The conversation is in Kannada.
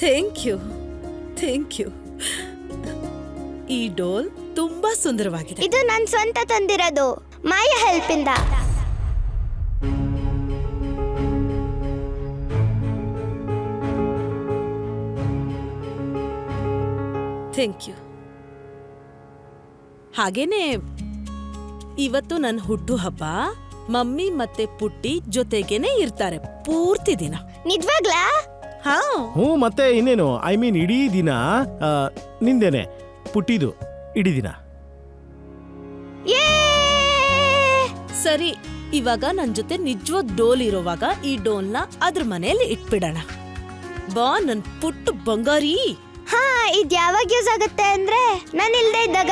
Thank you. ಈ ಡೋಲ್ ತುಂಬಾ ಸುಂದರವಾಗಿದೆ. ಇದು ನನ್ ಸ್ವಂತ ತಂದಿರೋದು, ಮಾಯ ಹೆಲ್ಪ್ ಇಂದ. Thank you. ಹಾಗೇನೆ ಇವತ್ತು ನನ್ನ ಹುಟ್ಟು ಹಬ್ಬ. ಮಮ್ಮಿ ಮತ್ತೆ ಪುಟ್ಟಿ ಜೊತೆಗೇನೆ ಇರ್ತಾರೆ ಪೂರ್ತಿ ದಿನ. ನಿಜವಾಗ್ಲಾ? ಹಾ. ಮತ್ತೆ ಇನ್ನೇನು, ಐ ಮೀನ್ ಇಡೀ ದಿನ ನಿಂದೇನೆ ಪುಟ್ಟಿದು, ಇಡೀ ದಿನ. ಸರಿ, ಇವಾಗ ನನ್ ಜೊತೆ ನಿಜವಾದ ಡೋಲ್ ಇರೋವಾಗ ಈ ಡೋಲ್ನ ಅದ್ರ ಮನೆಯಲ್ಲಿ ಇಟ್ಬಿಡೋಣ. ಬಾ ನನ್ ಪುಟ್ಟು ಬಂಗಾರಿ. ಹಾ, ಇದ್ ಯಾವಾಗ ಯೂಸ್ ಆಗುತ್ತೆ ಅಂದ್ರೆ ನಾನು ಇಲ್ದೇ ಇದ್ದಾಗ.